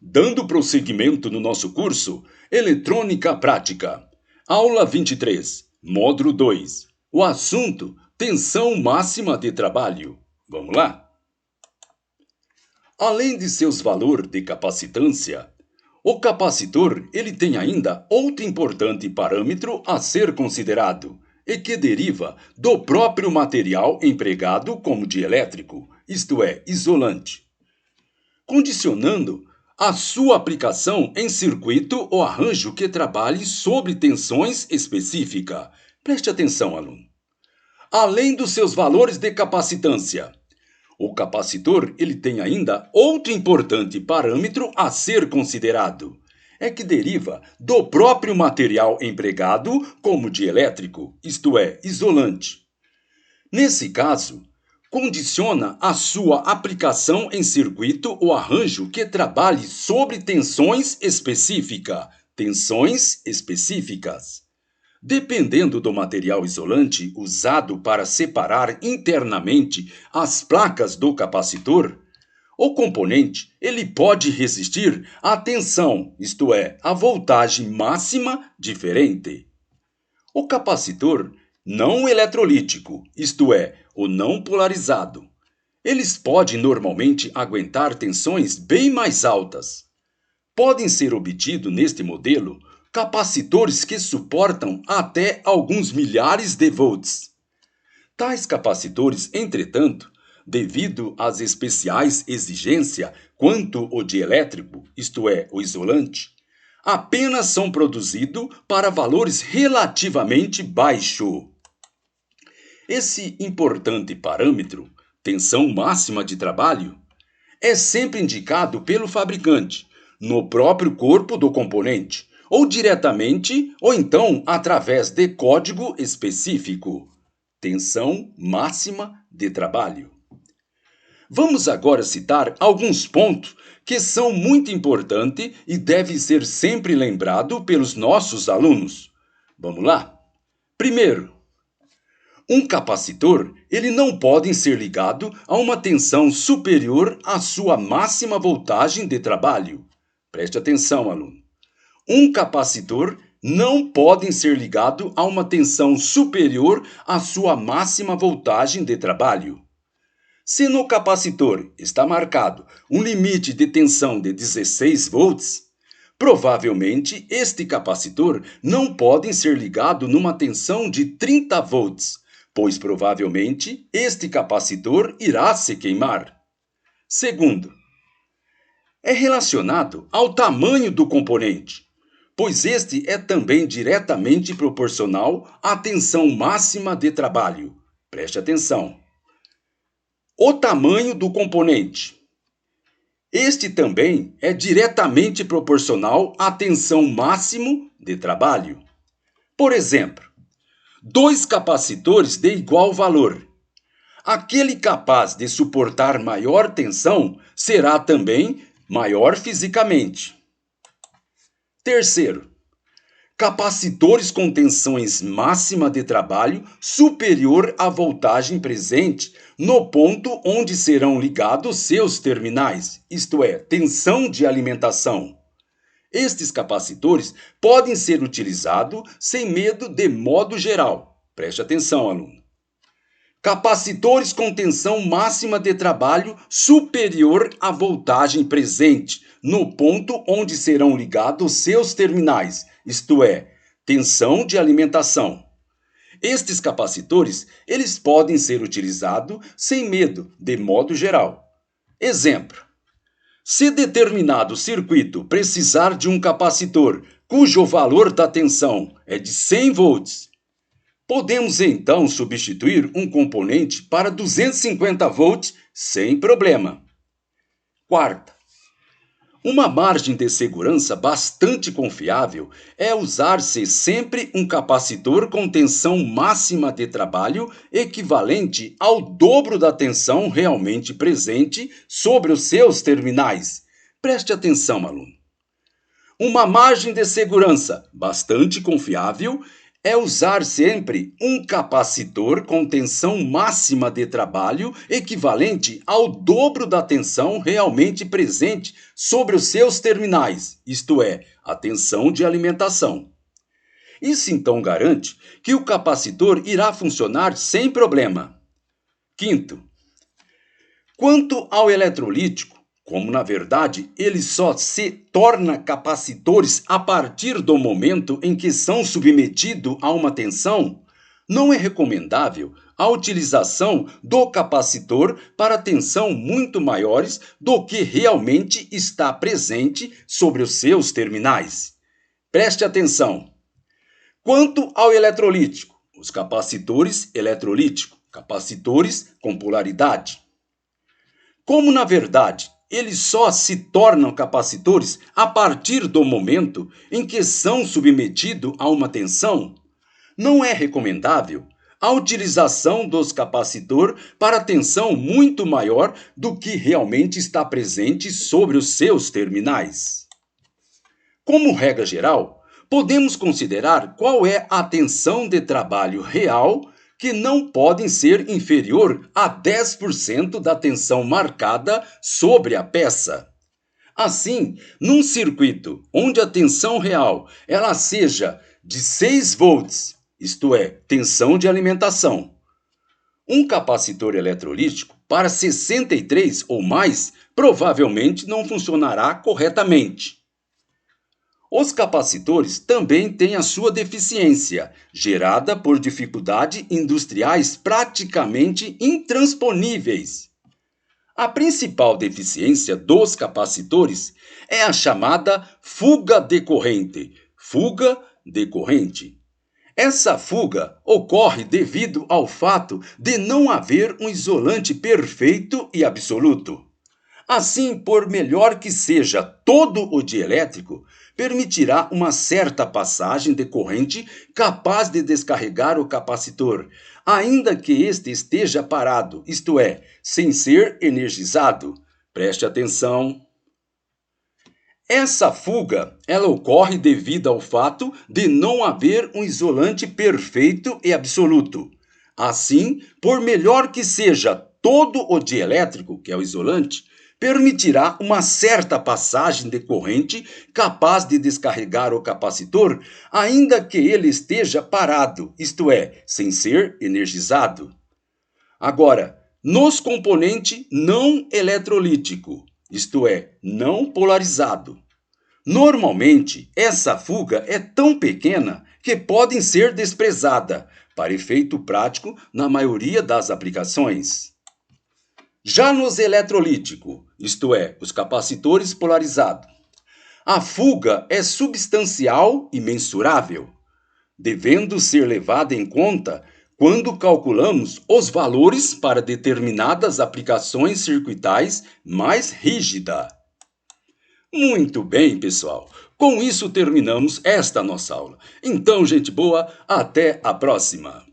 Dando prosseguimento no nosso curso Eletrônica Prática. Aula 23, módulo 2. O assunto: tensão máxima de trabalho. Vamos lá? Além de seus valores de capacitância, o capacitor ele tem ainda outro importante parâmetro a ser considerado, e que deriva do próprio material empregado como dielétrico, isto é, isolante, condicionando a sua aplicação em circuito ou arranjo que trabalhe sob tensões específicas. Preste atenção, aluno. Além dos seus valores de capacitância, o capacitor ele tem ainda outro importante parâmetro a ser considerado, é que deriva do próprio material empregado como dielétrico, isto é, isolante. Nesse caso, condiciona a sua aplicação em circuito ou arranjo que trabalhe sobre tensões específicas. Dependendo do material isolante usado para separar internamente as placas do capacitor, o componente ele pode resistir à tensão, isto é, à voltagem máxima diferente. O capacitor não eletrolítico, isto é, o não polarizado, eles podem normalmente aguentar tensões bem mais altas. Podem ser obtidos neste modelo capacitores que suportam até alguns milhares de volts. Tais capacitores, entretanto, devido às especiais exigências quanto o dielétrico, isto é, o isolante, apenas são produzidos para valores relativamente baixos. Esse importante parâmetro, tensão máxima de trabalho, é sempre indicado pelo fabricante no próprio corpo do componente, ou diretamente, ou então através de código específico. Tensão máxima de trabalho. Vamos agora citar alguns pontos que são muito importantes e devem ser sempre lembrados pelos nossos alunos. Vamos lá? Primeiro, um capacitor ele não pode ser ligado a uma tensão superior à sua máxima voltagem de trabalho. Preste atenção, aluno. Um capacitor não pode ser ligado a uma tensão superior à sua máxima voltagem de trabalho. Se no capacitor está marcado um limite de tensão de 16 volts, provavelmente este capacitor não pode ser ligado numa tensão de 30 volts, pois provavelmente este capacitor irá se queimar. Segundo, é relacionado ao tamanho do componente, pois este é também diretamente proporcional à tensão máxima de trabalho. Preste atenção. O tamanho do componente. Este também é diretamente proporcional à tensão máxima de trabalho. Por exemplo, dois capacitores de igual valor. Aquele capaz de suportar maior tensão será também maior fisicamente. Terceiro, capacitores com tensões máxima de trabalho superior à voltagem presente no ponto onde serão ligados seus terminais, isto é, tensão de alimentação. Estes capacitores podem ser utilizados sem medo de modo geral. Preste atenção, aluno. Capacitores com tensão máxima de trabalho superior à voltagem presente no ponto onde serão ligados seus terminais, isto é, tensão de alimentação. Estes capacitores, eles podem ser utilizados sem medo, de modo geral. Exemplo: se determinado circuito precisar de um capacitor cujo valor da tensão é de 100 volts, podemos então substituir um componente para 250 volts sem problema. Quarta, uma margem de segurança bastante confiável é usar-se sempre um capacitor com tensão máxima de trabalho equivalente ao dobro da tensão realmente presente sobre os seus terminais. Preste atenção, aluno. Uma margem de segurança bastante confiável é usar sempre um capacitor com tensão máxima de trabalho equivalente ao dobro da tensão realmente presente sobre os seus terminais, isto é, a tensão de alimentação. Isso então garante que o capacitor irá funcionar sem problema. Quinto, quanto ao eletrolítico, como na verdade ele só se torna capacitores a partir do momento em que são submetidos a uma tensão, não é recomendável a utilização do capacitor para tensão muito maiores do que realmente está presente sobre os seus terminais. Preste atenção. Quanto ao eletrolítico, os capacitores eletrolíticos, capacitores com polaridade. Como na verdade eles só se tornam capacitores a partir do momento em que são submetidos a uma tensão, não é recomendável a utilização dos capacitores para tensão muito maior do que realmente está presente sobre os seus terminais. Como regra geral, podemos considerar qual é a tensão de trabalho real que não podem ser inferior a 10% da tensão marcada sobre a peça. Assim, num circuito onde a tensão real ela seja de 6 volts, isto é, tensão de alimentação, um capacitor eletrolítico para 63 ou mais provavelmente não funcionará corretamente. Os capacitores também têm a sua deficiência, gerada por dificuldades industriais praticamente intransponíveis. A principal deficiência dos capacitores é a chamada fuga de corrente. Fuga de corrente. Essa fuga ocorre devido ao fato de não haver um isolante perfeito e absoluto. Assim, por melhor que seja todo o dielétrico, permitirá uma certa passagem de corrente capaz de descarregar o capacitor, ainda que este esteja parado, isto é, sem ser energizado. Preste atenção. Essa fuga, ela ocorre devido ao fato de não haver um isolante perfeito e absoluto. Assim, por melhor que seja todo o dielétrico, que é o isolante, permitirá uma certa passagem de corrente capaz de descarregar o capacitor, ainda que ele esteja parado, isto é, sem ser energizado. Agora, nos componentes não eletrolítico, isto é, não polarizado. Normalmente, essa fuga é tão pequena que podem ser desprezada, para efeito prático na maioria das aplicações. Já nos eletrolíticos, isto é, os capacitores polarizados, a fuga é substancial e mensurável, devendo ser levada em conta quando calculamos os valores para determinadas aplicações circuitais mais rígidas. Muito bem, pessoal. Com isso terminamos esta nossa aula. Então, gente boa, até a próxima.